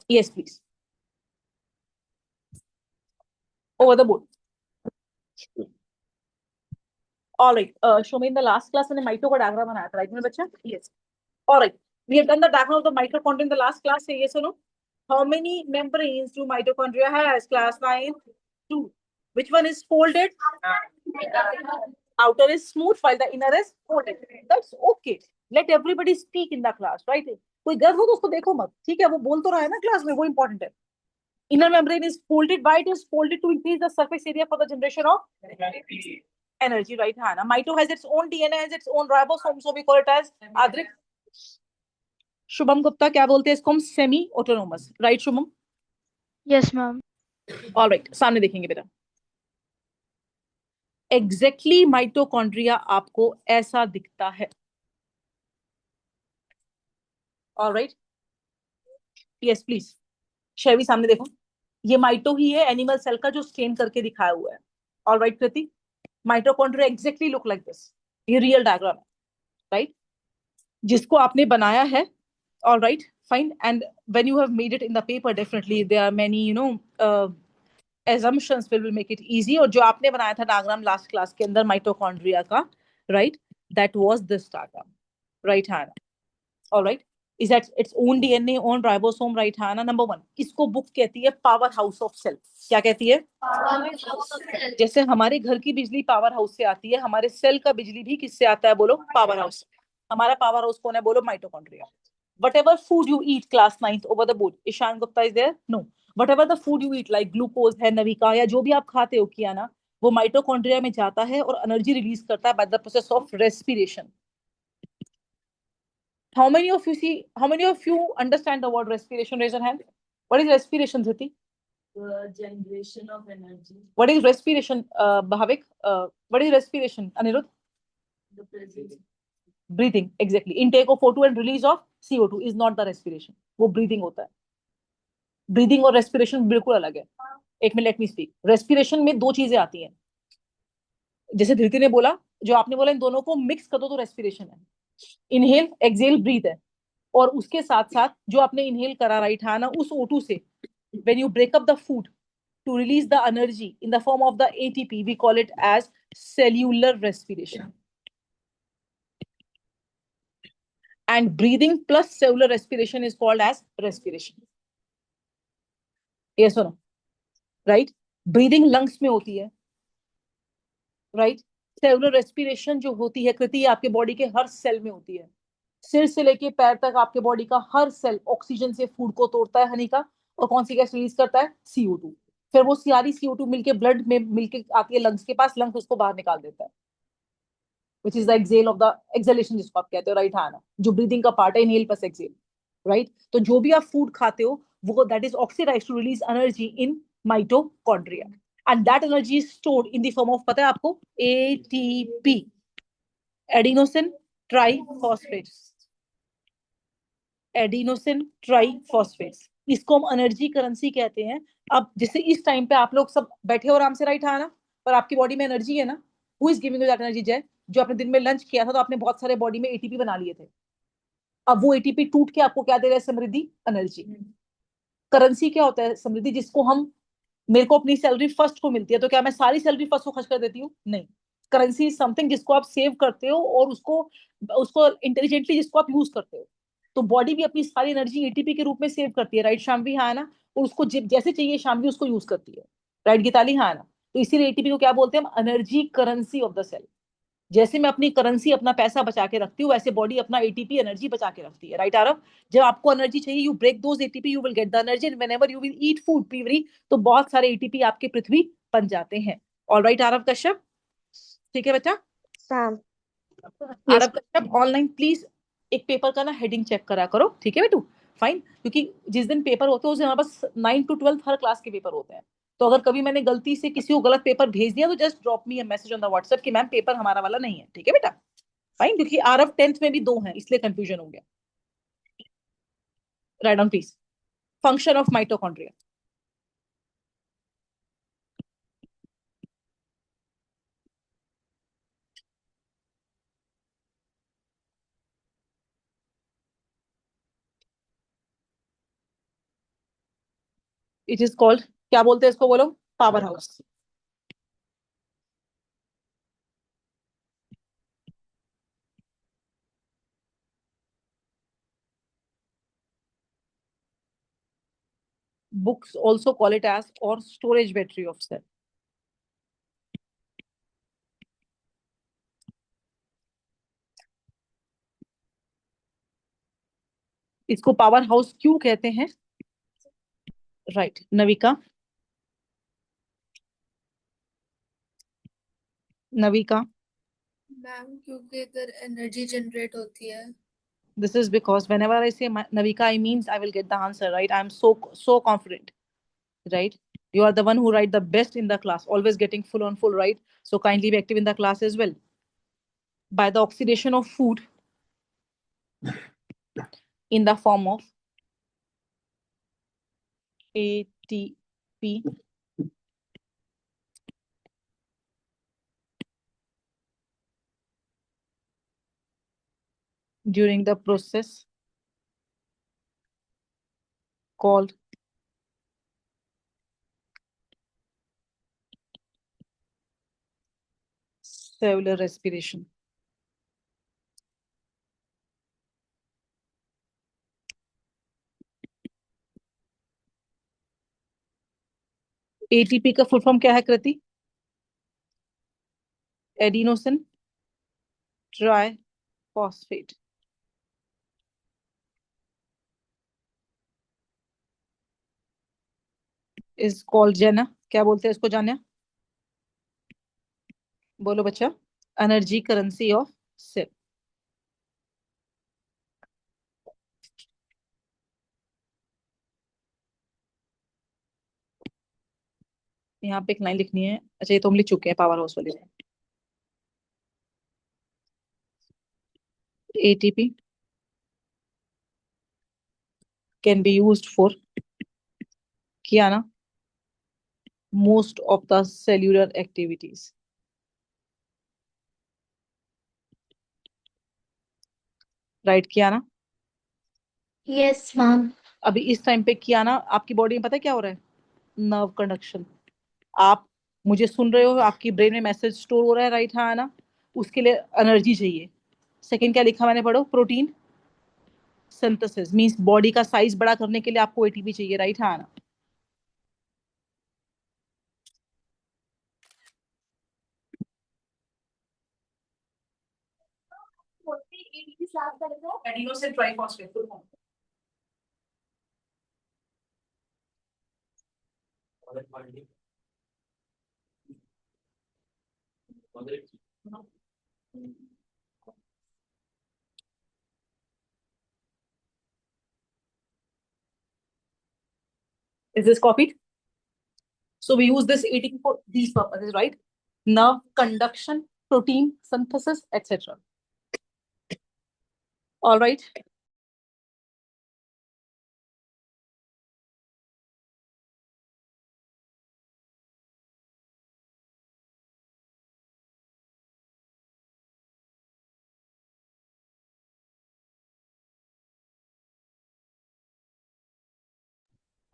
Yes, please. Over the board. All right. Show me in the last class मैंने माइटो का diagram बनाया था, right मेरे बच्चा? Yes. All right. We have done the diagram of the mitochondria in the last class. Say yes or no? How many membranes do mitochondria has? Class 9, 2. Which one is folded? Outer is smooth while the inner is folded. That's okay. Let everybody speak in the class, right? कोई गर्व हो तो उसको देखो मत, ठीक है? वो बोल तो रहा है ना क्लास में, वो important है. Inner membrane is folded. Why it is folded? To increase the surface area for the generation of energy, right, Hannah? Mito has its own DNA, has its own ribosome, so we call it as Adrik. Shubham Gupta क्या बोलते हैं इसको हम? Semi autonomous, right Shubham? Yes ma'am. Alright, सामने देखेंगे बेटा. Exactly mitochondria आपको ऐसा दिखता है. Alright, yes please. शैवी सामने देखो, ये माइटो ही है, एनिमल सेल का जो स्टेन करके दिखाया हुआ है. All right Kriti, mitochondria exactly look like this. ये रियल डायग्राम है, राइट, जिसको आपने बनाया है. All right fine. And when you have made it in the paper, definitely there are many assumptions will make it easy. और जो आपने बनाया था डायग्राम लास्ट क्लास के अंदर माइटोकॉन्ड्रिया का, right, that was this diagram, right Hannah? All right, is that its own DNA, own ribosome, right Hannah? Number 1, इसको book कहती है पावर हाउस ऑफ सेल. क्या कहती है? जैसे हमारे घर की बिजली पावर हाउस से आती है, हमारे सेल का बिजली भी किससे आता है? बोलो, पावर हाउस. हमारा पावर हाउस कौन है? बोलो, mitochondria. Whatever food you eat, class 9th over the board. Ishan Gupta is there? No. Whatever the food you eat, like glucose है, नविका, या जो भी आप खाते हो किया ना, वो माइटोकॉन्ड्रिया में जाता है और एनर्जी रिलीज करता है by the process of respiration. How many of you see? How many of you understand the word respiration? Raise your hand. What is respiration, Dhriti? Generation of energy. What is respiration, Bhavik? What is respiration, Anirudh? The presence. Breathing, exactly. Intake of O2 and release of CO2 is not the respiration. वो breathing होता है. Breathing और respiration बिल्कुल अलग है. एक minute, let me speak. Respiration में दो चीजें आती हैं, जैसे धृति ने बोला, जो आपने बोला, इन दोनों को मिक्स कर दो तो रेस्पिरेशन है. इनहेल, एक्सहेल, ब्रीथ है. और उसके साथ साथ जो आपने इनहेल करा, राइट है ना, उस O2 से when you break up the food to release the energy in the form of the ATP, we call it as cellular respiration. And breathing plus cellular respiration is called as respiration. Yes और no? Right. Breathing lungs में होती है, right. Cellular respiration जो होती है कृति, आपके body के हर cell में होती है. सिर से लेके पैर तक आपके बॉडी का हर सेल ऑक्सीजन से फूड को तोड़ता है, हनी का, और कौन सी गैस रिलीज करता है? CO2. फिर वो सारी CO2 मिलके ब्लड में मिलके आती है लंग्स के पास, लंग्स उसको बाहर निकाल देता है, which is the excel of the acceleration, जिसको आप कहते हो, राइट है ना, जो ब्रीदिंग का पार्ट है, इनहेल प्लस एक्सेल, राइट. तो जो भी आप फूड खाते हो, वो that is oxidized to release energy in mitochondria. And that energy is stored in the form of, पता है आपको? ATP, adenosine triphosphate. Adenosine triphosphate, इसको हम एनर्जी करेंसी कहते हैं. अब जैसे इस टाइम पे आप लोग सब बैठे हो आराम से, राइट है ना, पर आपकी बॉडी में एनर्जी है ना. Who is giving you that energy? जय. जो आपने दिन में लंच किया था तो आपने बहुत सारे बॉडी में ATP बना लिए थे. अब वो ATP टूट के आपको क्या दे रहा है? समृद्धि, एनर्जी. करेंसी क्या होता है? समृद्धि, जिसको हम, मेरे को अपनी सैलरी फर्स्ट को मिलती है, तो क्या मैं सारी सैलरी फर्स्ट को खर्च कर देती हूँ? नहीं. करेंसी इज समथिंग जिसको आप सेव करते हो और उसको उसको इंटेलिजेंटली जिसको आप यूज करते हो. तो बॉडी भी अपनी सारी एनर्जी ATP के रूप में सेव करती है, राइट शामवी? हाँ ना. और उसको जैसे चाहिए शामवी उसको यूज करती है, राइट गीताली? हाँ ना. तो इसीलिए ATP को क्या बोलते हैं हम? Energy currency of the cell. जैसे मैं अपनी करेंसी, अपना पैसा बचा के रखती हूँ, वैसे बॉडी अपना ATP एनर्जी बचा के रखती है, राइट आरव? जब आपको एनर्जी चाहिए, you break those ATP, you will get the energy. And whenever you will eat food पीवरी, तो बहुत सारे ATP आपके पृथ्वी बन जाते हैं. ऑल राइट आरव कश्यप, ठीक है बेटा? आरव कश्यप ऑनलाइन प्लीज एक पेपर का ना हेडिंग चेक करा करो, ठीक है बेटू? फाइन. क्योंकि जिस दिन पेपर होते हैं उस दिन हमारे पास 9 to 12 हर क्लास के पेपर होते हैं. तो अगर कभी मैंने गलती से किसी को गलत पेपर भेज दिया तो just drop me a message on the WhatsApp कि मैम पेपर हमारा वाला नहीं है, ठीक है बेटा? फाइन. क्योंकि आरव 10th में भी 2 हैं, इसलिए कंफ्यूजन हो गया. Write down please. Function of mitochondria. It is called, क्या बोलते हैं इसको, बोलो, power house. Books also call it as or storage battery of cell. इसको पावर हाउस क्यों कहते हैं? राइट, नविका. नविका. मैम क्योंकि इधर एनर्जी जनरेट होती है. This is because whenever I say Navika, I means I will get the answer right. I am so confident, right? You are the one who write the best in the class, always getting full on full, right? So kindly be active in the class as well. By the oxidation of food in the form of ATP, during the process called cellular respiration. ATP का full form क्या है Kriti? Adenosine triphosphate. Is called जेना, क्या बोलते हैं इसको जान्या? बोलो बच्चा. Energy currency of cell. यहाँ पे एक लाइन लिखनी है. अच्छा, ये तो हम लिख चुके हैं पावर हाउस वाले. ATP can be used for, किया ना, most of the cellular activities. Right, किया ना? Yes, ma'am. अभी इस टाइम पे किया ना, आपकी बॉडी में पता है क्या हो रहा है? Nerve conduction. आप मुझे सुन रहे हो, आपकी ब्रेन में मैसेज स्टोर हो रहा है, राइट? हाँ ना. उसके लिए एनर्जी चाहिए. सेकंड क्या लिखा मैंने, पढ़ो, प्रोटीन सिंथेसिस मींस बॉडी का साइज बड़ा करने के लिए आपको एटीपी चाहिए, राइट? हाँ ना. Adenosine triphosphate full form. Is this copied? So we use this ATP for these purposes, right? Nerve conduction, protein synthesis, etc. All right.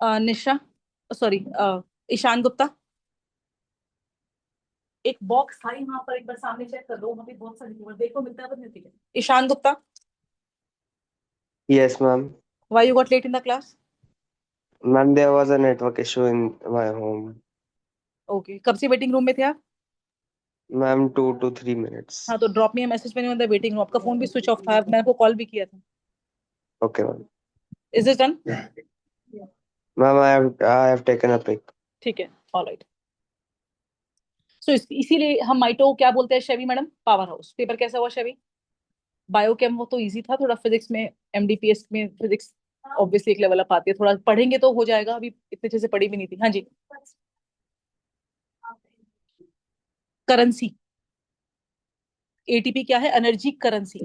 Nisha, sorry, Ishan Gupta. एक बॉक्स था यहाँ पर, एक बार सामने चेक कर लो, वहाँ पे बहुत सारे नंबर देखो, मिलता है, नहीं? ठीक है. Ishan Gupta. Yes, ma'am. Why you got late in the class? Ma'am, there was a network issue in my home. Okay. कब से वेटिंग रूम में थे आप? Ma'am, 2 to 3 minutes. हाँ, तो ड्रॉप मी अ मैसेज मैंने द वेटिंग रूम. आपका phone भी स्विच ऑफ था, मैंने आपको कॉल भी किया था. Okay, ma'am. Is this done? Ma'am, I have taken a pic. ठीक है. ऑलराइट. सो इसीलिए हम माइटो को क्या बोलते हैं शेवी मैडम? Power house. पेपर कैसा हुआ शेवी? बायोकेम वो तो इजी था थोड़ा. फिजिक्स में, एमडीपीएस में फिजिक्स ऑब्वियसली एक लेवल अप आती है, थोड़ा पढ़ेंगे तो हो जाएगा. अभी इतने अच्छे से पढ़ी भी नहीं थी. हाँ जी. करेंसी. एटीपी क्या है? Energy currency.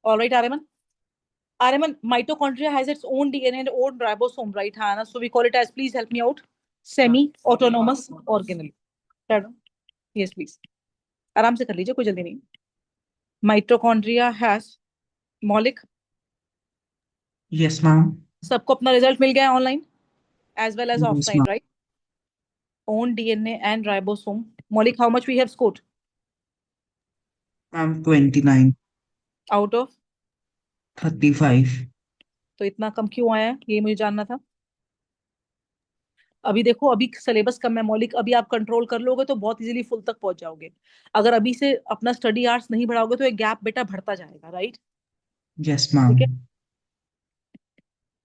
Alright Aryaman. Aryaman, mitochondria has its own DNA and own ribosome, right, Hannah? So we call it as, please help me out, semi-autonomous organelle. Yes, please. आराम से कर लीजिए, कोई जल्दी नहीं. Mitochondria has, मौलिक. Yes, ma'am. सबको अपना रिजल्ट मिल गया online? as well as Yes, offline, ma'am. right? Own DNA and ribosome. Maulik, how much we have scored I'm 29, out of? 35. तो इतना कम क्यों आया है, ये मुझे जानना था। अभी देखो, अभी सिलेबस कम है मौलिक, अभी आप कंट्रोल कर लोगे तो बहुत इजीली फुल तक पहुंच जाओगे। अगर अभी से अपना स्टडी आवर्स नहीं बढ़ाओगे तो एक गैप बेटा बढ़ता जाएगा, राइट? Yes, ठीक ma'am. है।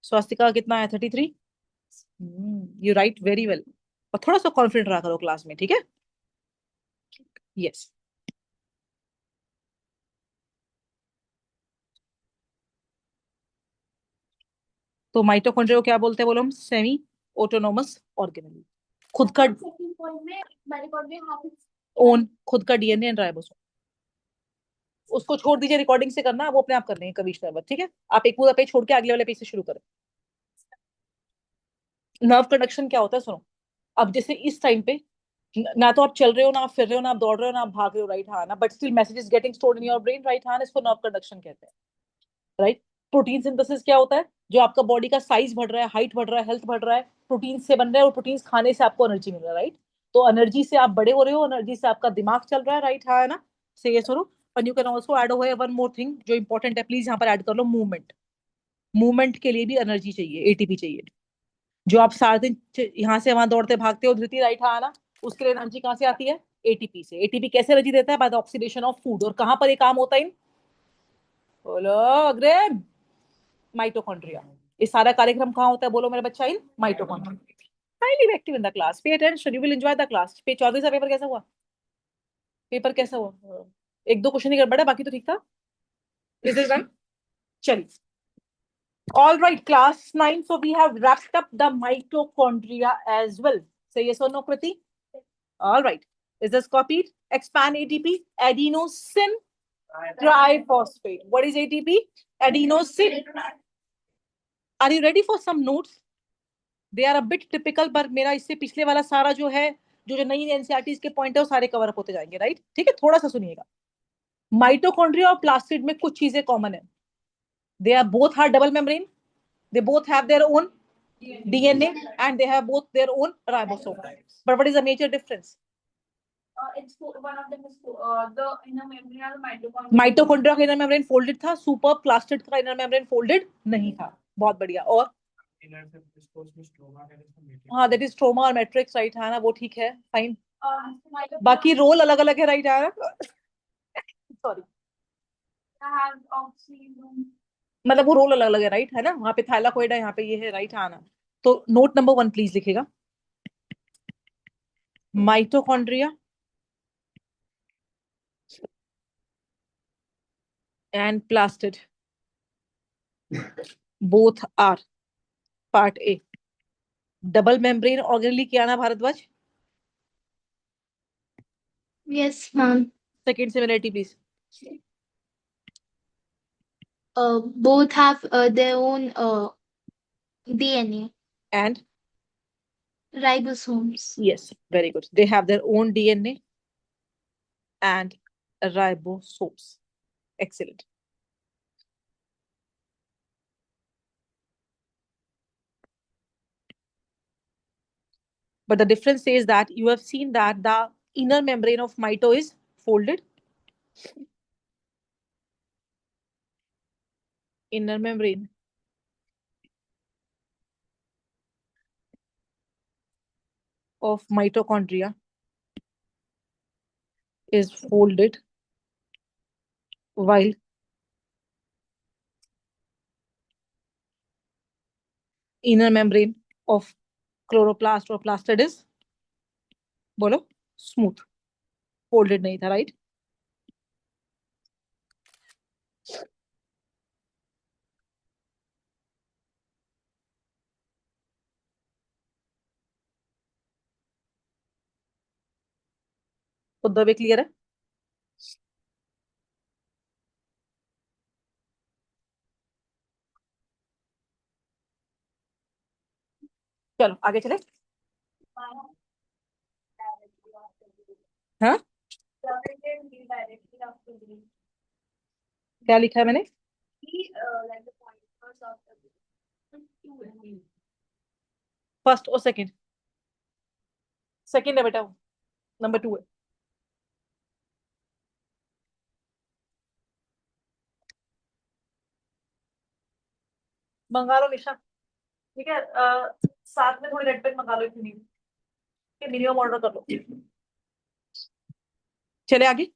स्वास्तिका कितना है? 33। You right very well. और थोड़ा सा कॉन्फिडेंट रहा करो क्लास में, ठीक है? यस। तो माइटोकॉन्ड्रिया को क्या बोलते हैं बोलो हम? Semi autonomous organelle. खुद का सेकंड पॉइंट में माइटोकॉन्ड्रिया हैव ओन, खुद का डीएनए एंड राइबोसोम। उसको छोड़ दीजिए, रिकॉर्डिंग से करना, वो अपने आप कर लेंगे कमिश्नर बस, ठीक है? आप एक पूरा पेज छोड़ के अगले वाले पेज से शुरू करें। नर्व कंडक्शन क्या होता है सुनो। अब जैसे इस टाइम पे ना तो आप चल रहे हो, ना आप फिर रहे हो, ना आप दौड़ रहे हो, ना आप भाग रहे हो, राइट? हाँ ना, but still message is getting stored in your brain, right? हाँ, इसको नर्व कंडक्शन कहते हैं, राइट? प्रोटीन सिंथेसिस क्या होता है? जो आपका बॉडी का साइज बढ़ रहा है, हाइट बढ़ रहा है, हेल्थ बढ़ रहा है, प्रोटीन से बन रहा है, और प्रोटीन खाने से आपको एनर्जी मिल रहा है, राइट? तो एनर्जी से आप बड़े हो रहे हो, एनर्जी से आपका दिमाग चल रहा है, राइट? हाँ है ना? से ये सुनो। And you can also add over one more thing जो इंपॉर्टेंट है, प्लीज यहाँ पर ऐड कर लो, मूवमेंट। मूवमेंट के लिए भी एनर्जी चाहिए, एटीपी चाहिए। जो आप सारा दिन यहाँ से वहां दौड़ते भागते हो, धृति, राइट? हाँ ना? उसके लिए एनर्जी कहाँ से आती है? एटीपी से। एटीपी कैसे एनर्जी देता है? By the oxidation of food. और कहाँ पर ये काम होता है? बोलो अग्रेम। माइटोकॉन्ड्रिया। ये सारा कार्यक्रम कहाँ होता है बोलो मेरे बच्चा? In mitochondria. Highly active in the class, pay attention, you will enjoy the class. पे 24 का पेपर कैसा हुआ? पेपर कैसा हुआ? एक दो क्वेश्चन ही गड़बड़ है, बाकी तो ठीक था। Is this right? चलिए। All right, class 9. So we have wrapped up the mitochondria as well. Say yes or no, Kriti? All right. Is this copied? Expand ATP, adenosine triphosphate. What is ATP? Adenosine. Are you ready for some notes? They are a bit typical, पर मेरा इससे पिछले वाला सारा जो है, जो नई एनसीईआरटी के पॉइंट है, वो सारे कवर अप होते जाएंगे, राइट? ठीक है, थोड़ा सा सुनिएगा। माइटोकॉन्ड्रिया और प्लास्टिड में कुछ चीजें कॉमन है। They are both are double membrane, they both have their own DNA and they have both their own ribosome. But what is the major difference? It's one of them is the inner membrane or mitochondria. Mitochondria का inner membrane folded था, super plastid का inner membrane folded नहीं था। बहुत बढ़िया। और हाँ, that is stroma और मैट्रिक्स, राइट? है ना? वो ठीक है, फाइन। बाकी रोल अलग अलग है, राइट? है ना? सॉरी, मतलब वो रोल अलग अलग है, राइट? है ना? वहाँ पे थाइलाकोइड है, यहाँ पे ये है, राइट? हाँ ना? तो नोट नंबर 1 प्लीज लिखेगा। Mitochondria and plastid both are part A. Double membrane organelle क्या ना Bharadwaj? Yes, ma'am. Second similarity please. Both have their own DNA, And ribosomes. yes, very good. They have their own DNA and ribosomes. Excellent. But the difference is that you have seen that the inner membrane of mito is folded. Inner membrane of mitochondria is folded, while inner membrane of chloroplast or plastid is, बोलो, smooth. Folded नहीं था, right? तो दबे clear है? चलो आगे चले। हाँ, क्या लिखा है मैंने? फर्स्ट और सेकंड? सेकंड है बेटा, नंबर 2 है। मंगा लो निशा, ठीक है। साथ में थोड़ी रेड पेन मंगा लो, इतनी मिनिमम ऑर्डर कर लो। चले आगे।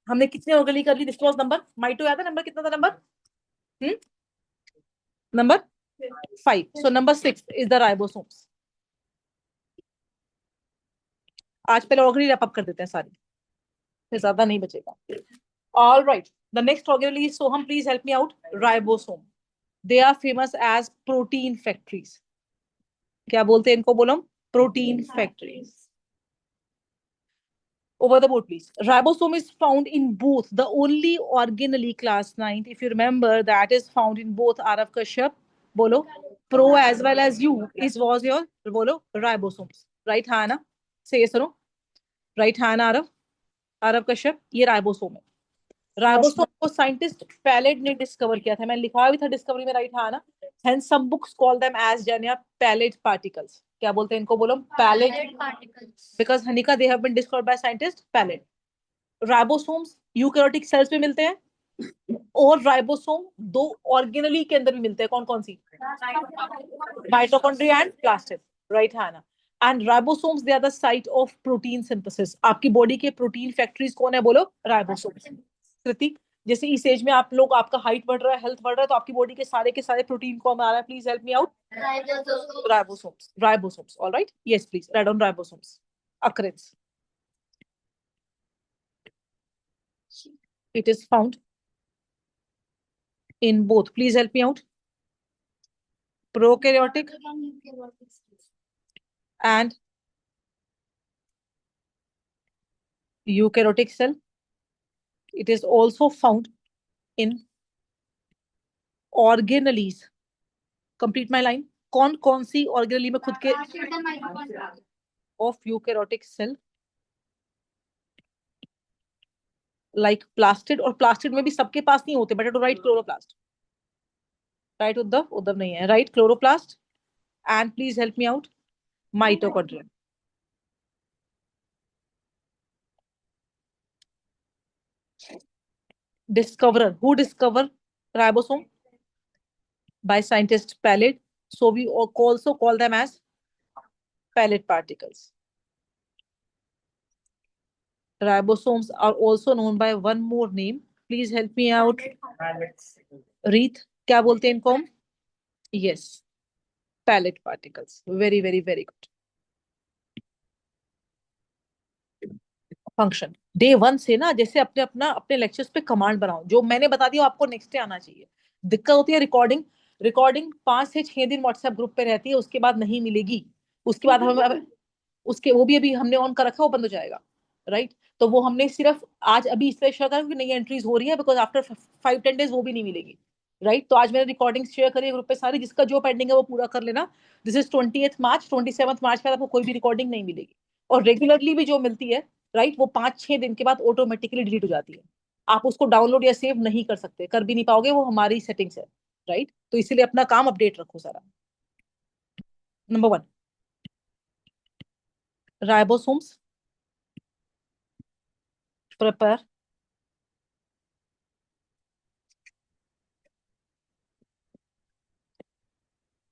हमने कितने ऑर्गेनली कर ली? Disclose number. माइटो याद है नंबर कितना था? Number 5। So number 6 is the ribosomes. आज पहले ऑर्गेनली रैप अप कर देते हैं सारी, फिर ज्यादा नहीं बचेगा। All right, the next organelle, Soham please help me out. Ribosome, they are famous as protein factories. क्या बोलते हैं इनको? बोलो, protein factories. Over the board, please. Ribosome is found in both. The only organelle, class 9th, if you remember, that is found in both Arav Kashyap, bolo, pro as well as you, was your, bolo, ribosomes. Right, Hana? Say yes or no? Right, Hana, Arav Kashyap, ये ribosome है। Ribosome को scientist palette ने discover किया था, मैंने लिखा भी था डिस्कवरी में, राइट है ना? Hence some books call them as जनिया पैलेट पार्टिकल्स। क्या बोलते हैं इनको? बोलो, Palade particles. Because Hanika they have been discovered by scientist Palade. Ribosomes eukaryotic cells में मिलते हैं, और राइबोसोम 2 ऑर्गेनली के अंदर भी मिलते हैं। कौन कौन सी? Mitochondria and plastid. राइट है ना? And ribosomes they are the site of protein synthesis. आपकी बॉडी के प्रोटीन फैक्ट्रीज कौन है? बोलो, राइबोसोम्स। कृति, जैसे इस एज में आप लोग, आपका हाइट बढ़ रहा है, हेल्थ बढ़ रहा है, तो आपकी बॉडी के सारे प्रोटीन कौन आ रहा है? Please help me out. Ribosomes. Ribosomes. All right. Yes, please. Write down ribosomes. Occurrence. It is found in both. Please help me out. Prokaryotic and eukaryotic cell. It is also found in organelles. Complete my line. कौन सी organelle में खुद के of eukaryotic cell, like plastid. और plastid में भी सबके पास नहीं होते, better to write chloroplast. Right Uddhav? Uddhav नहीं है, right chloroplast. And please help me out, mitochondria. Discoverer, who discovered ribosome? By scientist Pallet. So we also call them as Pallet particles. Ribosomes are also known by one more name. Please help me out. Reeth, क्या बोलते हैं इनको? Yes, pallet particles. Very, very, very good. Function day 1 से ना, जैसे अपने lectures पे command बनाओ, जो मैंने बता दिया आपको नेक्स्ट डे आना चाहिए। दिक्कत होती है रिकॉर्डिंग 5 से 6 दिन व्हाट्सएप ग्रुप पे रहती है, उसके बाद नहीं मिलेगी। उसके बाद हम उसके वो भी अभी हमने ऑन कर रखा है, वो बंद हो जाएगा। राइट, तो वो हमने सिर्फ आज अभी इसलिए शेयर करा क्योंकि नई एंट्रीज हो रही है, बिकॉज आफ्टर 5-10 डेज वो भी नहीं मिलेगी। राइट, तो आज मैंने रिकॉर्डिंग शेयर करी ग्रुप पे सारी, जिसका जो पेंडिंग है वो पूरा कर लेना। दिस इज 28 मार्च, 27 मार्च के बाद आपको कोई भी रिकॉर्डिंग नहीं मिलेगी। और रेगुलरली भी जो मिलती है, राइट, वो 5-6 दिन के बाद ऑटोमेटिकली डिलीट हो जाती है। आप उसको डाउनलोड या सेव नहीं कर सकते, कर भी नहीं पाओगे, वो हमारी सेटिंग्स है। राइट, तो इसीलिए अपना काम अपडेट रखो सारा। Number 1, ribosomes prepare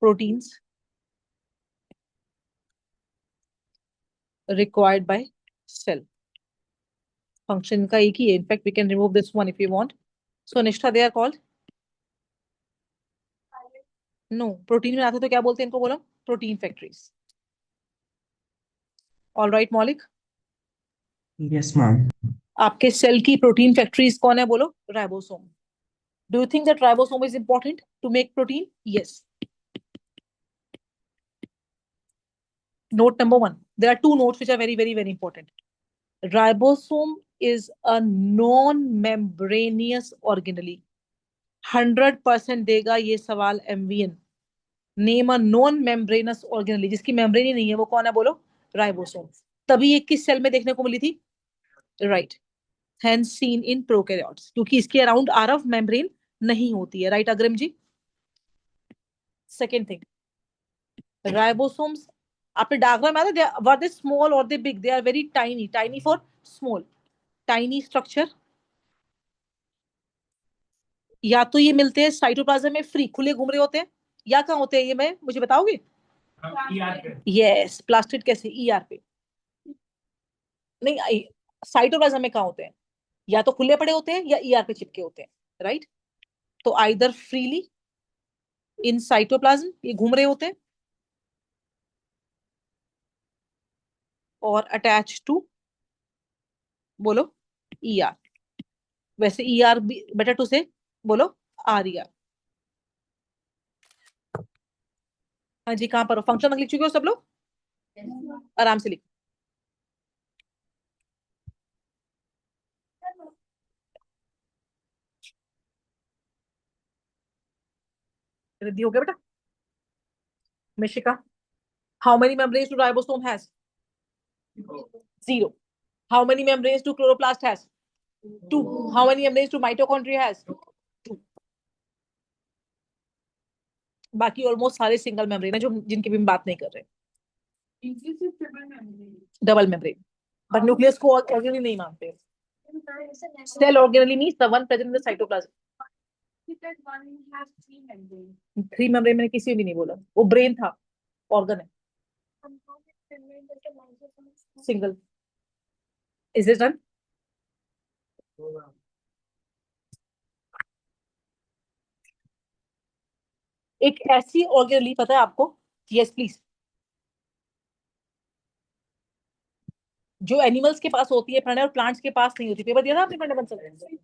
proteins required by cell. Function का एक ही है, in fact we can remove this one if you want. So Nishtha, they are called? No, protein में आते तो क्या बोलते हैं इनको? बोलो, protein factories. All right, Maulik? Yes, ma'am. आपके सेल की प्रोटीन फैक्ट्रीज कौन है? बोलो, ribosome. Do you think that ribosome is important to make protein? Yes. Note number 1. There are 2 notes which are very, very, very important. Ribosome is a non-membranous organelle. 100% देगा ये सवाल MVN. Name a non-membranous organelle, जिसकी membrane ही नहीं है, वो कौन है? बोलो, राइबोसोम। तभी ये किस सेल में देखने को मिली थी? Right, hence seen in prokaryotes, क्योंकि इसके अराउंड आरव मेम्ब्रेन नहीं होती है। Right Agrim ji? Second thing, ribosomes आपने डायग्राम में आया वर दे स्मॉल और they big, they are very tiny, tiny for small, tiny structure. या तो ये मिलते हैं साइटोप्लाज्म में फ्री, खुले घूम रहे होते हैं, या कहाँ होते हैं ये, मैं मुझे बताओगे? यस, प्लास्टिड कैसे? ईआर पे नहीं, साइटोप्लाज्म में कहाँ होते हैं? या तो खुले पड़े होते हैं या ईआर पे चिपके होते हैं, राइट? तो आइदर फ्रीली इन साइटोप्लाज्म ये घूम रहे होते हैं, और अटैच टू, बोलो, ईआर। वैसे ईआर भी बेटर टू से, बोलो आरईआर। हाँ जी, कहाँ पर हो? फंक्शन लिख चुके हो सब लोग? आराम से लिखो। रिद्धि हो गया बेटा? Mishika, how many membranes do ribosome has? Zero. How many membranes do chloroplast has? Two. How many membranes do mitochondria has? Two. बाकी ऑलमोस्ट सारे सिंगल मेम्ब्रेन है, जो जिनकी भी हम बात नहीं कर रहे। डबल मेम्ब्रेन, बट न्यूक्लियस को ऑर्गेनली नहीं मानते। Cell organelle means the one present in the cytoplasm. Three membrane मैंने किसी भी नहीं बोला, वो ब्रेन था, ऑर्गन है। सिंगल। Is it done? एक ऐसी ऑर्गेनली पता है आपको? Yes please. जो एनिमल्स के पास होती है प्रणय, और प्लांट्स के पास नहीं होती। पेपर दिया था आपने फंडामेंटल?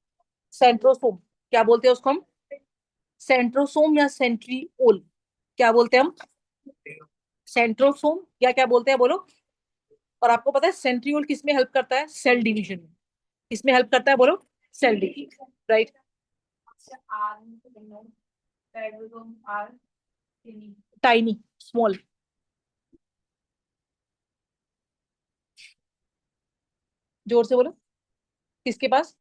सेंट्रोसोम। क्या बोलते हैं उसको हम? सेंट्रोसोम या सेंट्रियोल, क्या बोलते हैं हम? सेंट्रोसोम या क्या बोलते हैं, बोलो। और आपको पता है सेंट्रियोल किस में हेल्प करता है? सेल डिवीजन में। किसमें हेल्प करता है, बोलो? Cell division, right? Tiny, small. जोर से बोलो, किसके पास?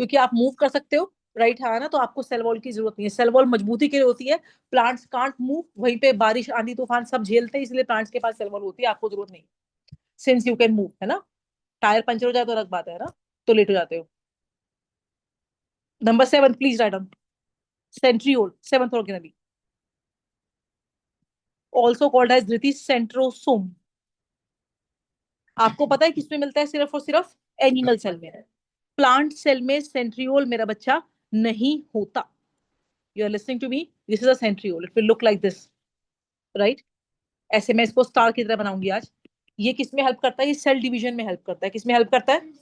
क्योंकि आप मूव कर सकते हो, राइट? हाँ ना, तो आपको सेल वॉल की जरूरत नहीं है। सेल वॉल मजबूती के लिए होती है। प्लांट्स कांट मूव, वहीं पे बारिश आंधी तूफान सब झेलते हैं, इसलिए प्लांट्स के पास सेल वॉल होती है, आपको जरूरत नहीं। सिंस यू कैन मूव, है ना। टायर पंचर हो जाए तो अलग बात है ना, तो लेट हो जाते हो। Number 7 please write down. Centriole, seventh organelle, also called as Dhriti centrosome. आपको पता है किसमें मिलता है? सिर्फ और सिर्फ एनिमल सेल में। प्लांट सेल में सेंट्रियोल मेरा बच्चा नहीं होता। You are listening to me, this is a centriole, it will look like this, right? ऐसे मैं इसको स्टार की तरह बनाऊंगी आज। ये किसमें हेल्प करता है? ये सेल डिवीजन में हेल्प करता है। किसमें हेल्प करता है?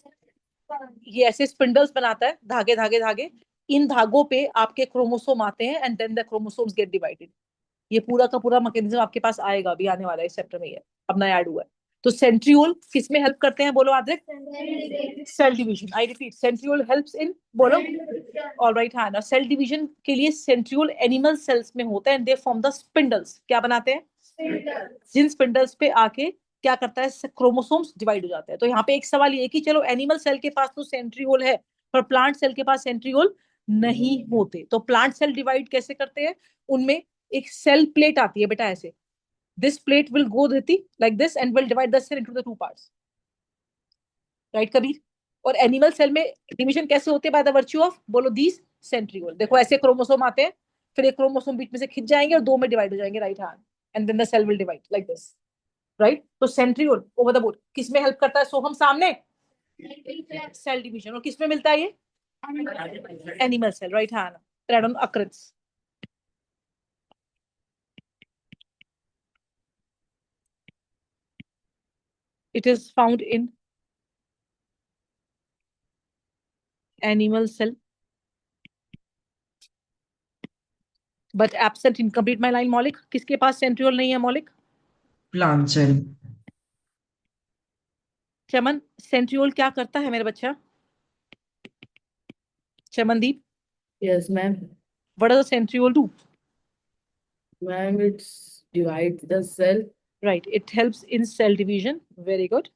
ये ऐसे स्पिंडल्स बनाता है, धागे धागे धागे। इन धागों पे आपके क्रोमोसोम आते हैं, and then the chromosomes get divided. ये पूरा का पूरा मैकेनिज्म आपके पास आएगा, अभी आने वाला है, इस चैप्टर में ये अब नया ऐड हुआ है। तो सेंट्रियोल किसमें हेल्प करते हैं, बोलो Adrik? Cell division. I repeat, centriole helps in, बोलो। ऑलराइट, हाँ ना। सेल डिवीजन के लिए सेंट्रियोल एनिमल सेल्स में होता है, and they form the spindles. क्या बनाते हैं? जिन स्पिंडल्स पे आके क्या करता है? क्रोमोसोम्स डिवाइड हो जाते हैं। तो यहाँ पे एक सवाल ये कि चलो एनिमल सेल के पास तो सेंट्रियोल है, पर प्लांट सेल के पास सेंट्रियोल नहीं होते। तो प्लांट सेल डिवाइड कैसे करते हैं? उनमें एक सेल प्लेट आती है बेटा, ऐसे। This plate will go Dhriti like this and will divide the cell into the two parts, right Kabir? और एनिमल सेल में डिवीजन कैसे होते हैं? बाय द वर्च्यू ऑफ, बोलो, दीस सेंट्रियोल। देखो ऐसे क्रोमोसोम आते हैं, फिर एक क्रोमोसोम बीच में से खिंच जाएंगे और दो में डिवाइड हो जाएंगे, right hand, and then the cell will divide like this, right? तो सेंट्रियोल ओवर द बोर्ड किस में हेल्प करता है? सोहम सामने, सेल डिवीजन। और किस में मिलता है ये? Animal cell, right hand, random occurrence. It is found in animal cell, but absent in complete my line। मौलिक, किसके पास सेंट्रियोल नहीं है? मौलिक, Plant cell. चमन, सेंट्रियोल क्या करता है मेरा बच्चा? चमनदीप, Yes, ma'am. what does a centriole do? Ma'am, it's divides the cell. Right, it helps in cell division. Very good.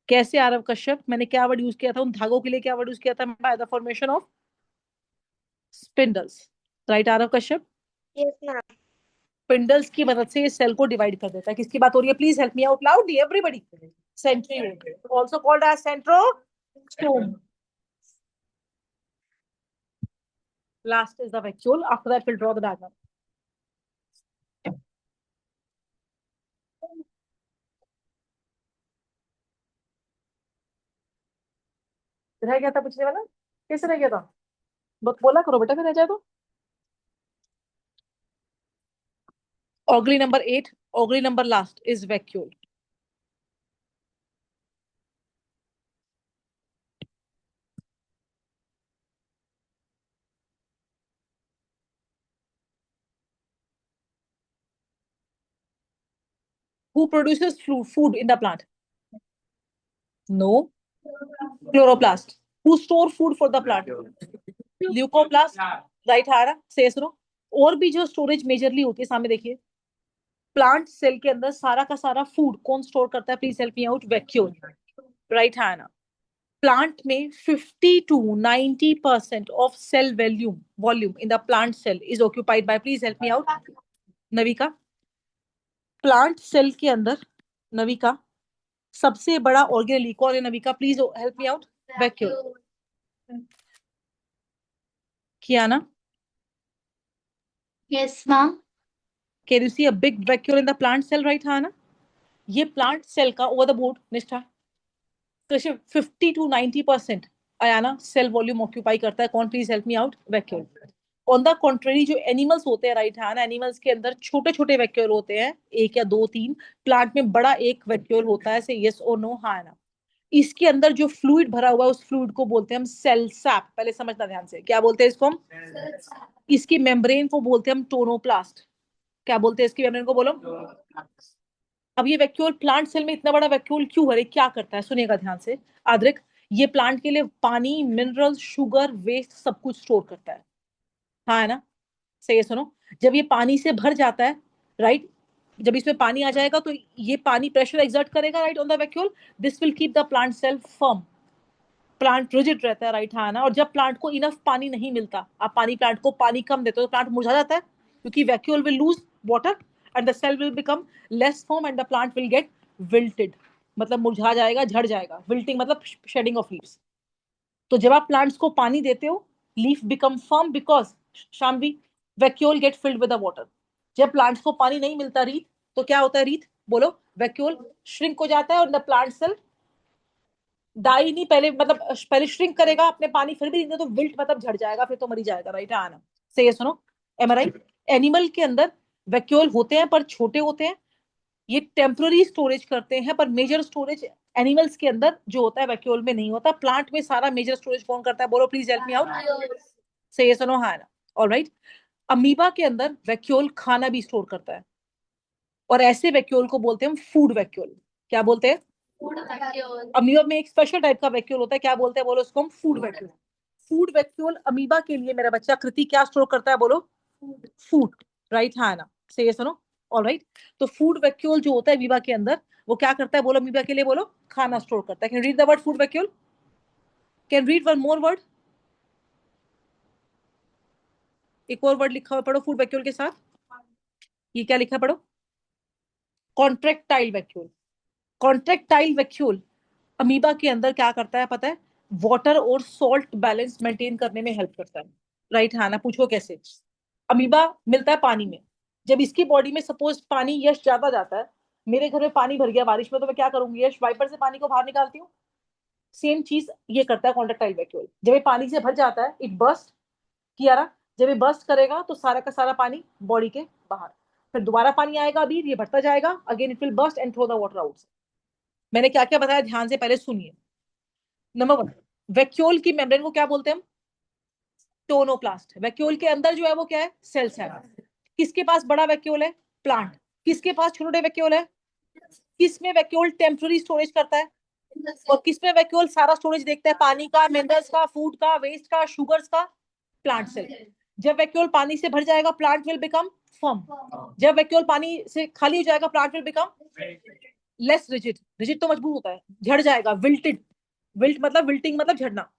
कैसे आरव कश्यप? मैंने क्या वर्ड यूज किया था उन धागों के लिए? क्या वर्ड यूज किया था? By the formation of spindles, right Aarav Kashyap? Yes, ma'am. Spindles की मदद से इस सेल को डिवाइड कर देता है। किसकी बात हो रही है? Please help me out loudly everybody. Centriole, also called as centrosome. Last is the vacuole. After that, we'll draw the diagram. रह गया था पूछने वाला? कैसे रह गया था? बोला करो बेटा, फिर रह जाए तो। Augury number 8, augury number last is vacuole. Who produces food in the plant? No. Chloroplast. Who store food for the plant? Leucoplast. Right है ना? से सुनो। और भी जो स्टोरेज मेजरली होती है, सामने देखिए, प्लांट सेल के अंदर सारा का सारा फूड कौन स्टोर करता है? Please help me out. Vacuole. Right है ना? प्लांट में 50 to 90% of cell volume in the plant cell is occupied by, please help me out Navika. Plant cell के अंदर नविका सबसे बड़ा ऑर्गेनेल कौन है? Navika please help me out. Vacuole. Kiyana, Yes, ma'am. can you see a big vacuole in the plant cell? right है ना? ये plant cell का ओवर द बोर्ड निष्ठा तो 50 to 90% Aayana cell volume occupy करता है। कौन? Please help me out. Vacuole. On the contrary जो animals होते हैं, राइट है ना, एनिमल्स के अंदर छोटे छोटे वैक्यूल होते हैं, एक या दो तीन। प्लांट में बड़ा एक वैक्यूल होता है। से यस और नो? हाँ ना? इसके अंदर जो फ्लूइड भरा हुआ है उस फ्लूइड को बोलते हैं हम सेल सैप। पहले समझना ध्यान से, क्या बोलते हैं इसको हम? इसकी मेम्ब्रेन को बोलते हैं हम टोनोप्लास्ट। क्या बोलते हैं इसकी मेम्ब्रेन को? बोलो। अब ये वैक्यूल प्लांट सेल में इतना बड़ा वैक्यूल क्यों है? क्या करता है? सुनिएगा ध्यान से आद्रिक। ये प्लांट के लिए पानी, मिनरल, शुगर, वेस्ट सब कुछ स्टोर करता है। हाँ है ना? सही सुनो। जब ये पानी से भर जाता है, राइट, जब इसमें पानी आ जाएगा तो ये पानी प्रेशर एक्सर्ट करेगा, right, on the vacuole. This will keep the plant cell firm. Plant rigid रहता है, राइट है ना? और जब प्लांट को इनफ पानी नहीं मिलता, आप प्लांट को पानी कम देते हो तो प्लांट मुरझा जाता है, क्योंकि vacuole will lose water and the cell will become less firm and the plant will get wilted. मतलब मुरझा जाएगा, झड़ जाएगा। wilting मतलब shedding of leaves. तो जब आप प्लांट्स को पानी देते हो, leaf become firm because शामवी vacuole get filled with the water. जब प्लांट्स को पानी नहीं मिलता रीत, तो क्या होता है रीत? बोलो। vacuole shrink हो जाता है और the plant cell डाई नहीं, पहले मतलब पहले श्रिंक करेगा, अपने पानी फिर भी तो विल्ट मतलब झड़ जाएगा, फिर तो मरी जाएगा, राइट? आना से ये सुनो, एम राइट? एनिमल के अंदर वैक्यूल होते हैं पर छोटे होते हैं, ये टेम्पररी स्टोरेज करते हैं, पर मेजर स्टोरेज एनिमल्स के अंदर जो होता है वैक्यूल में नहीं होता। प्लांट में सारा मेजर स्टोरेज कौन करता है? बोलो प्लीज हेल्प मी आउट। से ये सुनो, हाँ ना? ऑलराइट। अमीबा के अंदर वैक्यूल खाना भी स्टोर करता है, और ऐसे वैक्यूल को बोलते हैं हम फूड वैक्यूल। क्या बोलते हैं? अमीबा में एक स्पेशल टाइप का वैक्यूल होता है, क्या बोलते हैं? बोलो उसको हम food vacuole. Food vacuole amoeba के लिए मेरा बच्चा कृति क्या स्टोर करता है? बोलो फूड, राइट? हाँ ना? से ये सुनो, ऑलराइट। तो फूड वैक्यूल जो होता है अमीबा के अंदर, वो क्या करता है? बोलो अमीबा के लिए, बोलो खाना स्टोर करता है। Can read the word food vacuole? Can read one more word? एक और वर्ड लिखा हुआ पढ़ो फूड वैक्यूल के साथ। ये क्या लिखा पढ़ो? Contractile vacuole. Contractile vacuole amoeba के अंदर क्या करता है पता है? वाटर और सॉल्ट बैलेंस मेंटेन करने में हेल्प करता है, राइट? हाँ ना? पूछो कैसे? अमीबा मिलता है पानी में, जब इसकी बॉडी में सपोज पानी यश ज्यादा जाता है, मेरे घर में पानी भर गया बारिश में, तो मैं क्या करूंगी? यश वाइपर से पानी को बाहर निकालती हूँ। सेम चीज ये करता है कॉन्ट्रैक्टाइल वैक्यूल। जब ये पानी से भर जाता है, इट बर्स्ट किया ना, जब ये बर्स्ट करेगा तो सारा का सारा पानी बॉडी के बाहर, फिर दोबारा पानी आएगा, अभी ये भरता जाएगा, again it will burst and throw the water out. मैंने क्या क्या बताया ध्यान से पहले सुनिए। नंबर 1, वैक्यूल की मेम्ब्रेन को क्या बोलते हैं हम? टोनोप्लास्ट। वैक्यूल के अंदर जो है वो क्या है? सेल्स है। किसके पास बड़ा वैक्यूल है? प्लांट। किसके पास छोटे वैक्यूल है? किसमें वैक्यूल टेम्पररी स्टोरेज करता है, और किसमें वैक्यूल सारा स्टोरेज देखता है? पानी का, मिनरल्स का, फूड का, वेस्ट का, शुगर्स का। Plant cell. जब वैक्यूल पानी से भर जाएगा, प्लांट विल बिकम फर्म। जब वैक्यूल पानी से खाली हो जाएगा, plant will become less rigid. Rigid तो मजबूत होता है, झड़ जाएगा, विल्टेड। विल्ट मतलब विल्टिंग मतलब झड़ना,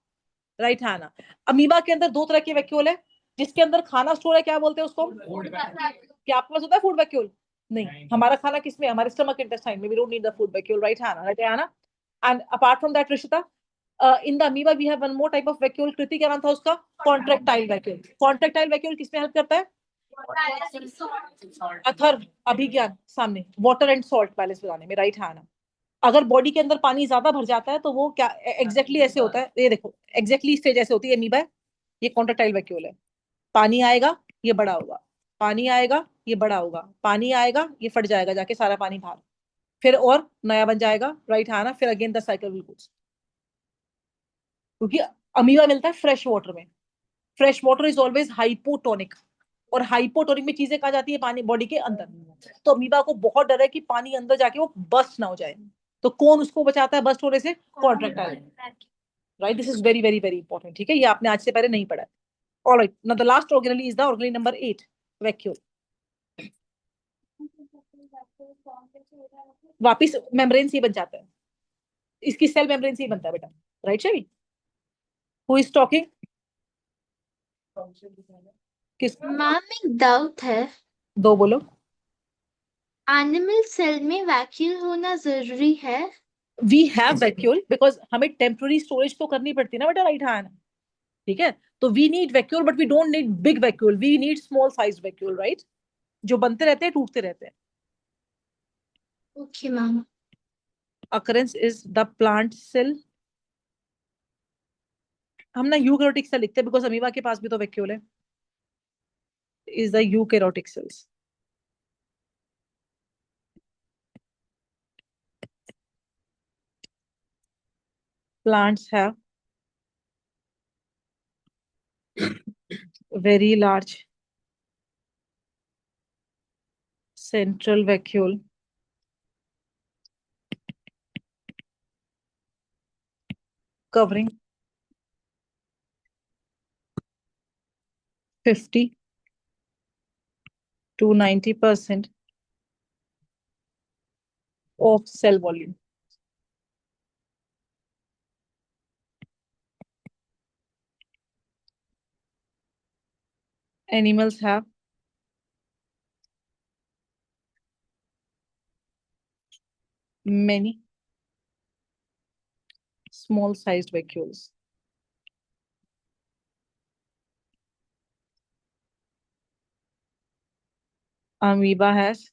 राइट? है ना? अमीबा के अंदर दो तरह के वैक्यूल है, जिसके अंदर खाना स्टोर है क्या बोलते हैं उसको? क्या आपके पास होता है फूड वैक्यूल? नहीं, हमारा खाना किसमें? हमारे स्टमक इंटेस्टाइन में. We don't need the food vacuole, right Hannah? And apart from that Rishita, in the amoeba we have one more type of vacuole. Kriti क्या नाम था उसका? Contractile vacuole. कॉन्ट्रेक्टाइल वैक्यूल किसमें हेल्प करता है? अथर्व, अभिज्ञान सामने, वाटर एंड सॉल्ट बैलेंस बनाने में, राइट Hannah? अगर बॉडी के अंदर पानी ज्यादा भर जाता है तो वो क्या एग्जैक्टली ऐसे होता है, ये देखो एग्जैक्टली स्टेज ऐसे होती है अमीबा. ये कॉन्ट्रेक्टाइल वैक्यूल है. पानी आएगा, ये बड़ा होगा. पानी आएगा, ये बड़ा होगा. पानी आएगा, ये फट जाएगा जाके सारा पानी बाहर. फिर और नया बन जाएगा, राइट Hannah? फिर again the cycle will go. क्योंकि अमीबा मिलता है फ्रेश वाटर में. Fresh water is always hypotonic. और हाइपोटोनिक में चीजें कहा जाती है पानी बॉडी के अंदर. तो अमीबा को बहुत डर है कि पानी अंदर जाके वो बस्ट ना हो जाए. तो कौन उसको बचाता है बस्ट होने से? Contractile. Right, this is very very very important. ठीक है, ये आपने आज से पहले नहीं पढ़ा है. Alright, now the last organelle is the organelle number 8, vacuole. वापिस मेम्ब्रेन से ही बन जाता है. इसकी सेल मेम्ब्रेन से ही बनता है बेटा, right Shami? Who is talking? किस? मैम एक डाउट है, दो बोलो. एनिमल सेल में वैक्यूल होना जरूरी है? वी हैव वैक्यूल बिकॉज हमें टेम्पररी स्टोरेज तो करनी पड़ती है ना बेटा, राइट हैंड? ठीक है, तो we need vacuole but we don't need big vacuole. We need small size vacuole, right? जो बनते रहते हैं टूटते रहते हैं. Okay ma'am. occurrence is the plant cell. हम ना यूकैरियोटिक सेल लिखते हैं बिकॉज अमीबा के पास भी तो वैक्यूल है. Is the eukaryotic cells. Plants have very large central vacuole covering 50 to 90% of cell volume. Animals have many small sized vacuoles. Amoeba has,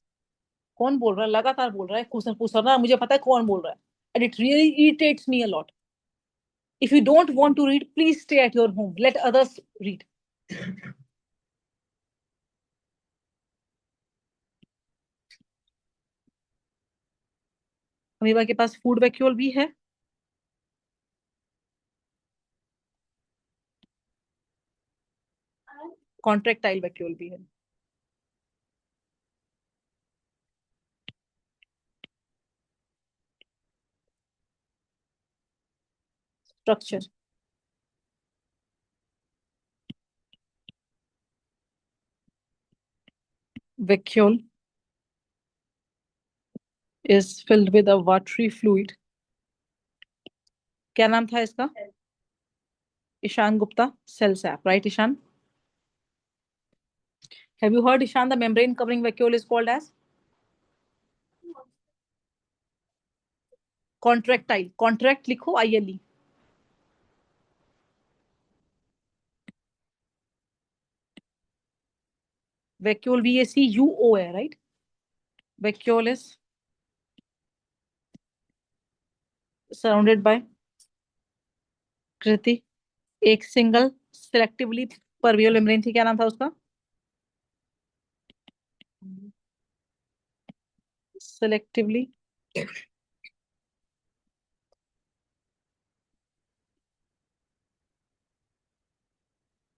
कौन बोल रहा है? लगातार बोल रहा है, कुसर कुसर ना, मुझे पता है कौन बोल रहा है. And it really irritates me a lot. If you don't want to read, please stay at your home. Let others read. Amoeba के पास फूड वैक्यूल भी है. कॉन्ट्रेक्टाइल वैक्यूल भी है. Structure, vacuole is filled with a watery fluid. क्या नाम था इसका? Ishan Gupta, cell sap, right Ishan? Have you heard Ishan the membrane covering vacuole is called as contractile. Contract लिखो ILE. Vacuole VACUO है, right? Vacuole is surrounded by कृति एक single selectively permeable membrane थी, क्या नाम था उसका? Selectively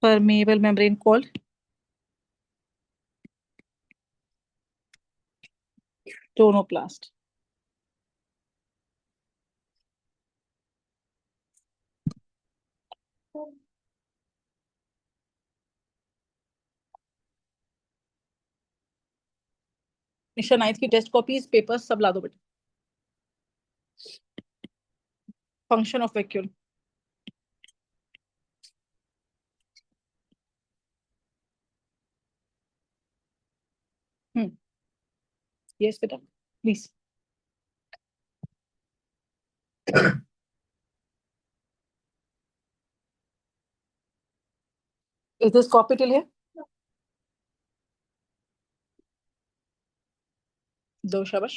permeable membrane called tonoplast. निशा 9th की test copies papers सब ला दो बेटा. Function of vacuole. Yes, beta. Please. Is this copy till here? दो शाबाश.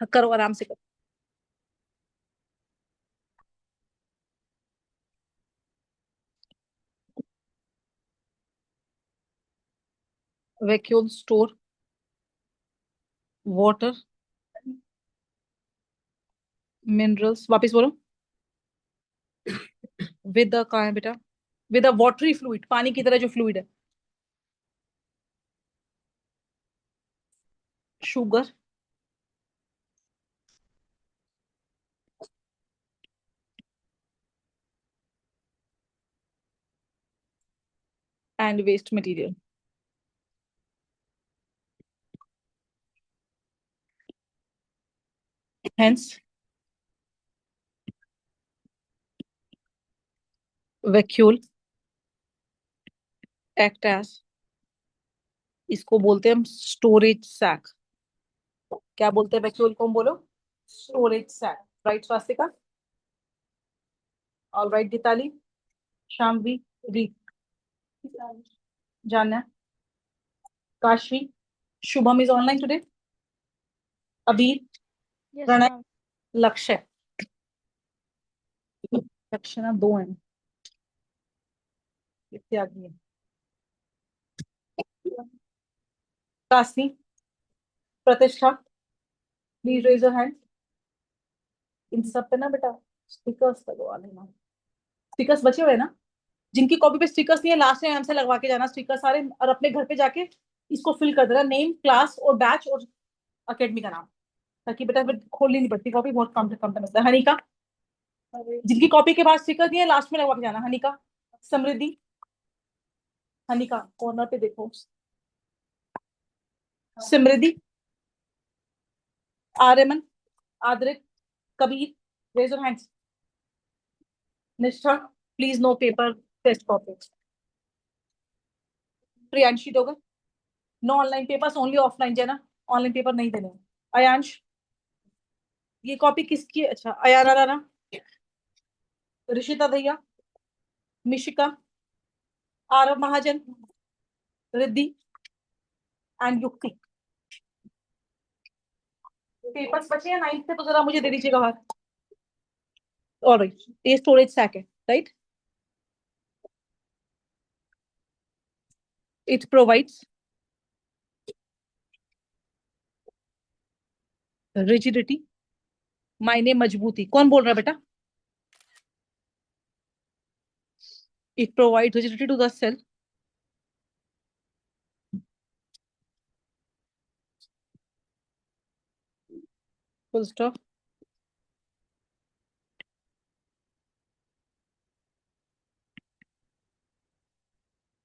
हाँ, करो आराम से करो. Vacuole store water minerals. वापिस बोलो. With the कहाँ है बेटा? With a watery fluid. पानी की तरह जो fluid है. Sugar. And waste material. Hence, vacuole act as, इसको बोलते हैं हम स्टोरेज सैक. क्या बोलते हैं वैक्यूल को? हम बोलो storage sac. Right Swastika? All right Gitali? Shamvi? री? जानना? Kashi? Shubham is online today? Abir? Yes, Pranay? ma'am. Lakshya? लक्ष्य ना दो हैं. इत्यादि है. कासनी? Pratishtha? Please raise your hand. इन सब पे ना बेटा स्टिकर्स लगवा लेना. स्टिकर्स बचे हुए हैं ना? जिनकी कॉपी पे स्टिकर्स नहीं है लास्ट में हमसे लगवा के जाना स्टिकर सारे, और अपने घर पे जाके इसको फिल कर देना, नेम, क्लास और बैच और अकेडमी का नाम, ताकि बेटा फिर खोलनी नहीं पड़ती कॉपी. बहुत कम टाइम लगता है. हनिका? जिनकी कॉपी के बाद स्टिकर नहीं है लास्ट में लगवा के जाना. हनिका? समृद्धि? हनिका कॉर्नर पे देखो. Samriddhi? Aryaman? Adrik? Kabir? Raise your hands. Nishtha? Please no paper test copy. Priyanshi दोगे? No online papers, only offline जाना. ऑनलाइन पेपर नहीं देने. अयांश? ये कॉपी किसकी है? अच्छा, अयाना राणा? ऋषिता भैया? मिशिका? आरव महाजन? रिद्धि एंड युक्ति? पेपर्स बचे हैं 9th से, तो जरा मुझे दे दीजिएगा बाहर. ऑलराइट, ये स्टोरेज सैक है. Right, it provides rigidity. मायने मजबूती. कौन बोल रहा है बेटा? It provide rigidity to the cell full stop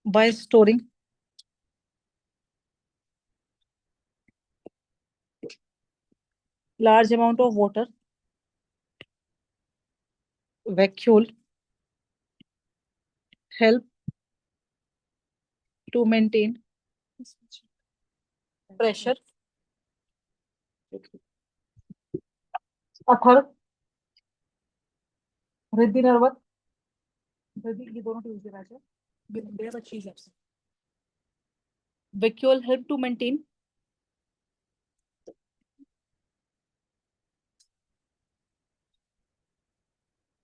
by storing large amount of water. Vacuole help to maintain pressure. Athar? Riddhi नरवत? रिद्धि, ये दोनों ट्यूजडे बैच है. ये बच्ची है. Vacuole help to maintain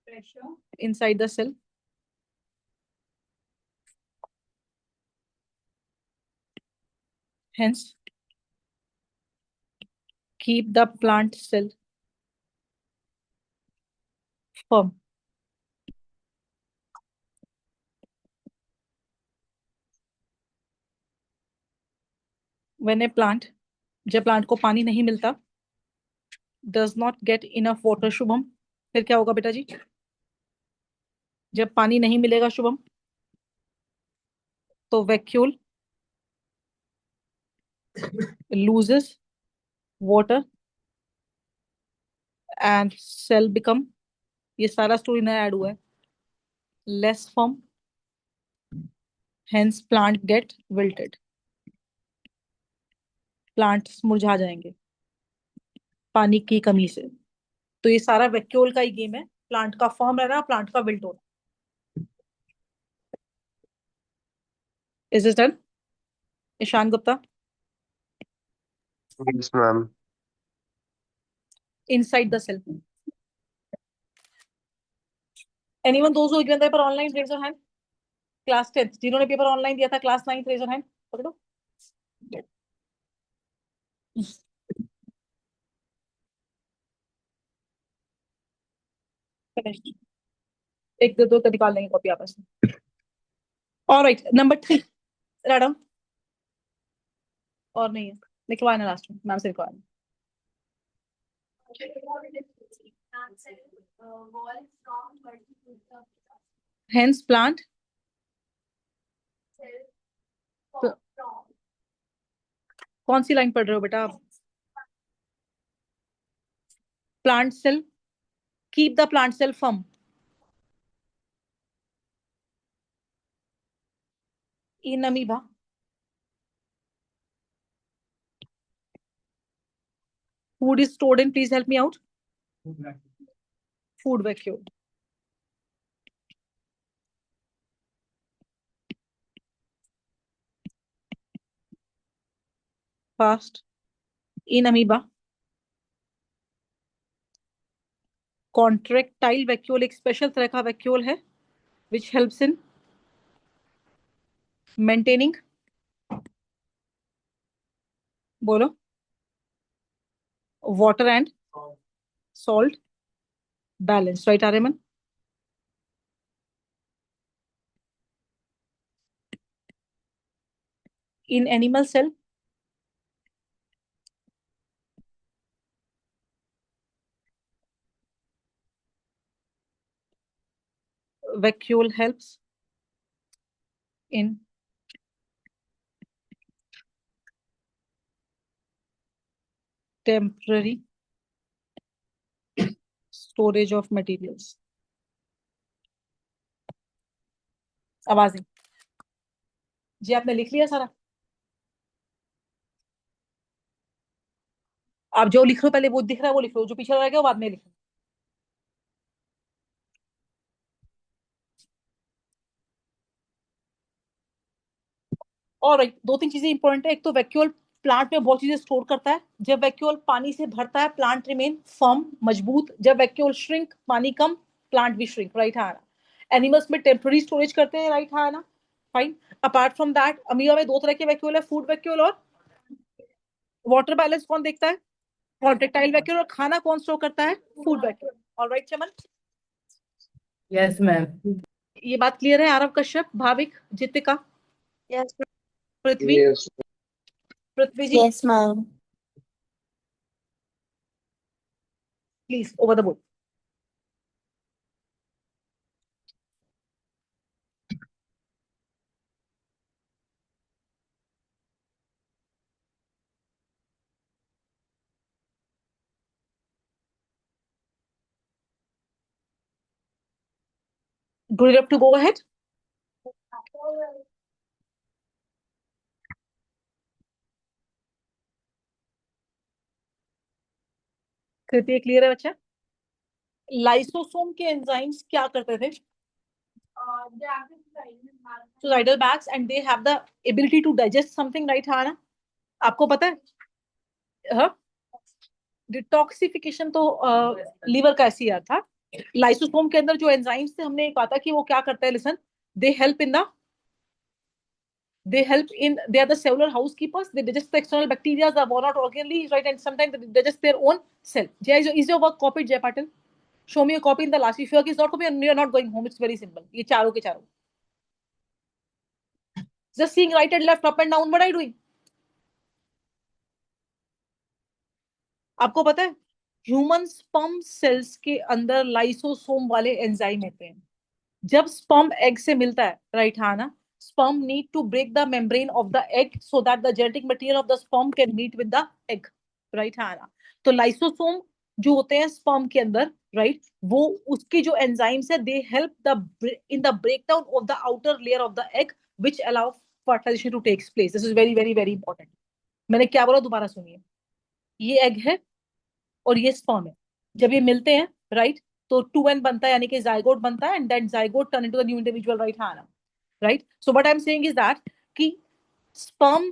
pressure inside the cell. Hence, keep the plant cell firm. When a plant, जब plant को पानी नहीं मिलता, does not get enough water, Shubham, फिर क्या होगा बेटा जी? जब पानी नहीं मिलेगा शुभम, तो vacuole loses water and cell become, ये सारा स्टोरी नया ऐड हुआ है, less firm, hence plant get wilted. Plants मुरझा जाएंगे पानी की कमी से। तो ये सारा वैक्यूल का ही गेम है, प्लांट का फॉर्म रहना, प्लांट का विल्ट होना। Is this done? Ishaan Gupta, Yes, ma'am. inside the cell. Anyone those who given the paper online, raise your hand. Class 10th, जिन्होंने पेपर ऑनलाइन दिया था, class 9th, raise your hand. पकड़ो। Finished. एक दो तो निकाल लेंगे कॉपी आपस में। All right, number 3, madam. और नहीं है, लिखवाना लास्ट में, मैम से लिखवाना। Hence plant कौन सी लाइन पढ़ रहे हो बेटा आप? Plant cell, keep the plant cell firm. In amoeba, food is stored in, please help me out. Food vacuole. Fast. In amoeba, contractile vacuole एक स्पेशल तरह का vacuole है which helps in maintaining, बोलो, water and salt balance, right Aryaman? In animal cell, vacuole helps in temporary storage of materials. आवाजें जी, आपने लिख लिया सारा? आप जो लिख रहे हो पहले वो दिख रहा है वो लिख लो, जो पीछे रह गया वो बाद में लिखो। और दो तीन चीजें इंपॉर्टेंट है। एक तो वैक्यूल प्लांट में बहुत चीजें स्टोर करता है। जब वैक्यूल पानी से भरता है प्लांट रिमेन फर्म, मजबूत। जब वैक्यूल श्रिंक, पानी कम, प्लांट भी श्रिंक, राइट है ना? एनिमल्स में टेम्पररी स्टोरेज करते हैं, राइट है ना? Fine. Apart from that amoeba में दो तरह के वैक्यूल है, फूड वैक्यूल और वाटर बैलेंस कौन देखता है? Contractile vacuole. और खाना कौन स्टोर करता है? Food vacuole. Alright Chaman, Yes, ma'am. ये बात क्लियर है? Aarav Kashyap, Bhavik, Jitika, Yes, Prithvi, Yes. Prithvi ji, yes, ma'am. Please over the board. Do you have to go ahead? Kriti clear है बच्चा? लाइसोसोम के एंजाइम्स क्या करते थे? Suicidal bags and they have the ability to digest something, right हाना? आपको पता है? हाँ, डिटॉक्सिफिकेशन तो लीवर का ऐसे ही याद था। लाइसोसोम के अंदर जो एंजाइम्स थे, हमने कहा था कि वो क्या करता है, listen, they help in they are the cellular housekeepers. They digest the external bacteria, the born out organelles, right? And sometimes they digest their own cell. Jay, is your work copied, Jay Patil? Show me a copy in the last. If your work is not copied, you're not going home. It's very simple. ये चारों के चारों. Just seeing right and left, up and down. What are you doing? आपको पता है human sperm cells के अंदर lysosome वाले एंजाइम होते हैं। जब स्पर्म एग से मिलता है, राइट हाँ ना, sperm need to break the membrane of the egg so that the genetic material of the sperm can meet with the egg, right हाँ ना? तो लाइसोसोम जो होते हैं स्पर्म के अंदर, राइट, वो उसके जो एंजाइम्स है, they help the in the breakdown of the outer layer of the egg which allow fertilization to take place. This is very very very important. मैंने क्या बोला दोबारा सुनिए, ये एग है और ये स्पर्म है, जब ये मिलते हैं राइट, तो 2n बनता है, यानी कि जाइगोट बनता है, and that zygote turn into the new individual, right? हाँ ना, right. So what I am saying is that कि स्पर्म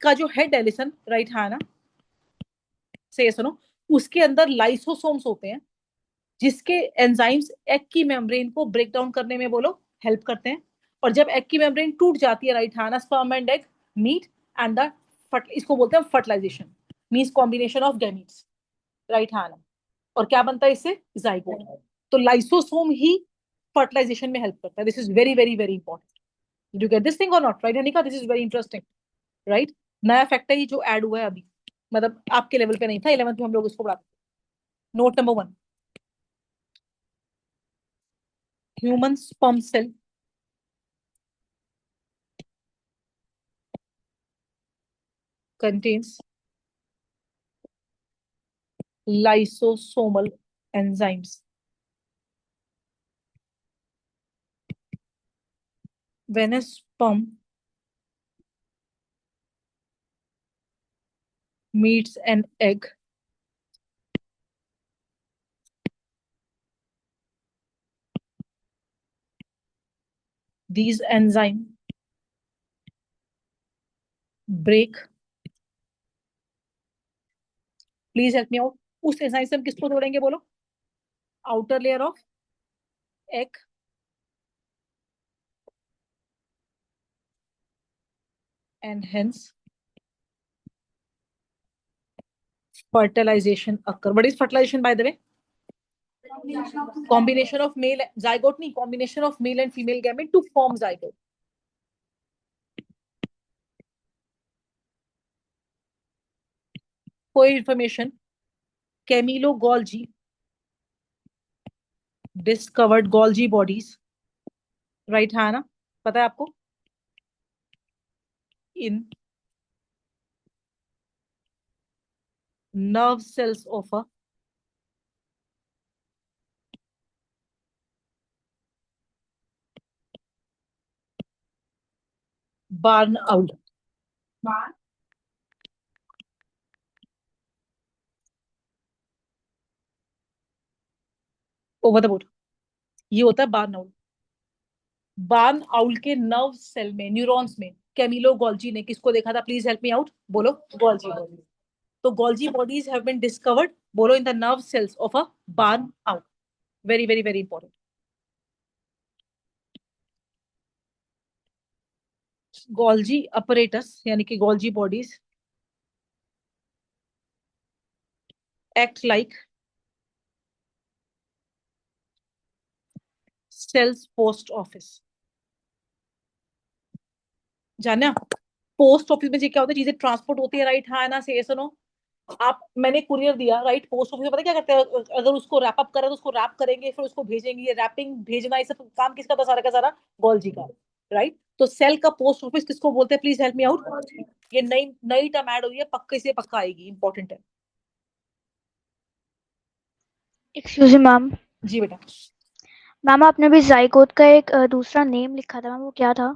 का जो हेड है, लिसन, राइट, हाँ ना, से सुनो, उसके अंदर लाइसोसोम्स होते हैं जिसके एंजाइम्स एग की मेम्ब्रेन को ब्रेक डाउन करने में बोलो हेल्प करते हैं। और जब एग की मेम्ब्रेन टूट जाती है, राइट, हाँ ना, sperm and egg meet and the इसको बोलते हैं fertilization, means combination of gametes, right, हाँ ना। और क्या बनता है इससे? जाइगोट। तो लाइसोसोम ही फर्टिलाइजेशन में हेल्प करता है। This is very very very important. Do get this thing or not, right Hanika? This is very interesting, right. नया फैक्ट है ये जो ऐड हुआ है अभी, मतलब आपके लेवल पे नहीं था, 11th में हम लोग इसको पढ़ाते। Note number 1, human sperm cell contains lysosomal enzymes. When a sperm meets an egg, these enzymes break, please help me out, उस एंजाइम से हम किसको तोड़ेंगे बोलो? Outer layer of egg and hence fertilization occur. What is fertilization, by the way? Combination of male zygote, नहीं, combination of male and female gamete to form zygote. कोई information, Camillo Golgi discovered Golgi bodies, right, हाँ ना, पता है आपको? इन nerve cells of a barn owl. Barn? Over the board. ये होता है बार्न आउल। बार्न आउल के नर्व सेल में, न्यूरॉन्स में, कैमिलो गोल्जी ने किसको देखा था? प्लीज हेल्प मी आउट, बोलो। Golgi bodies. तो Golgi bodies have been discovered, बोलो, in the nerve cells of a barn owl. Very very very important. Golgi apparatus यानी कि Golgi bodies act like cells post office. जाना, post office में जी क्या होता है, चीजें ट्रांसपोर्ट होती है, राइट, हाँ ना, से सुनो, आप, मैंने कुरियर दिया, राइट, पोस्ट ऑफिस में पता क्या करते हैं, अगर उसको रैप अप करें तो उसको रैप करेंगे, फिर उसको भेजेंगे। ये रैपिंग भेजना ये सब काम किसका था? सारा का सारा गोल्जी का, राइट। तो सेल का पोस्ट ऑफिस किसको बोलते हैं? Please help me out. ये नई नई टर्म ऐड हुई है, पक्के से पक्का आएगी, इंपॉर्टेंट है। Excuse me ma'am. जी बेटा। मैम आपने भी जाइगोट का एक दूसरा नेम लिखा था मैम, वो क्या था?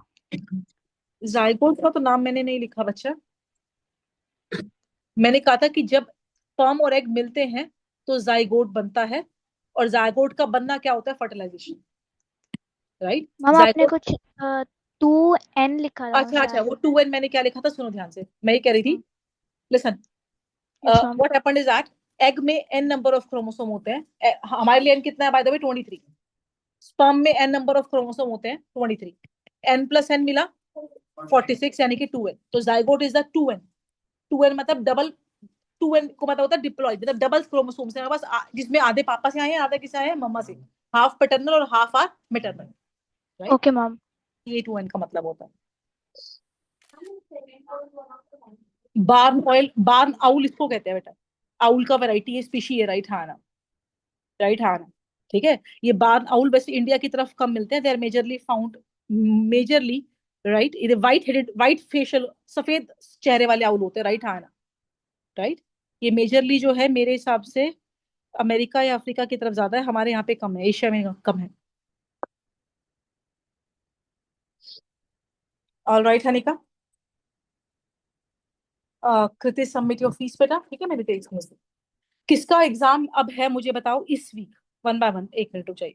जाइगोट का तो नाम मैंने नहीं लिखा बच्चा, मैंने कहा था कि जब स्पर्म और एग मिलते हैं तो जाइगोट बनता है, और जाइगोट का बनना क्या होता है? Fertilisation, right. मैम आपने कुछ 2n लिखा था अच्छा अच्छा, शायद। वो 2n मैंने क्या लिखा था, सुनो ध्यान से, मैं ये कह रही थी, listen, yes ma'am. What happened is that egg में n नंबर ऑफ क्रोमोसोम होते हैं। हमारे लिए n कितना है बाय द वे? 23। स्पर्म में n नंबर ऑफ क्रोमोसोम होते हैं 23, n प्लस n मिला 46, यानी कि 2n। तो zygote is the 2n। 2n मतलब डबल, 2n को मतलब होता है डिप्लॉयड, मतलब डबल क्रोमोसोम्स है बस, जिसमें आधे पापा से आए हैं, आधे किसे आए हैं? मम्मा से। हाफ पैटर्नल और half are maternal, right. Okay ma'am. ये 2n का मतलब होता है। बार्न ऑयल, बार्न आउल इसको कहते हैं बेटा, आउल का वैरायटी है, स्पीशी है, राइट, हाँ ना, राइट, हाँ ना, ठीक है। ये बार्न आउल वैसे इंडिया की तरफ कम मिलते हैं, they are majorly found, majorly, right, ये व्हाइट हेडेड, व्हाइट फेशियल, सफेद चेहरे वाले आउल होते हैं, राइट, हाँ ना, राइट। ये मेजरली जो है मेरे हिसाब से अमेरिका या अफ्रीका की तरफ ज्यादा है, हमारे यहाँ पे कम है, एशिया में कम है। All right Hanika, Kriti submit your fees बेटा, ठीक है, मैं डिटेल्स समझ। किसका एग्जाम अब है मुझे बताओ इस वीक, 1 by 1, 1 मिनट रुक जाइए।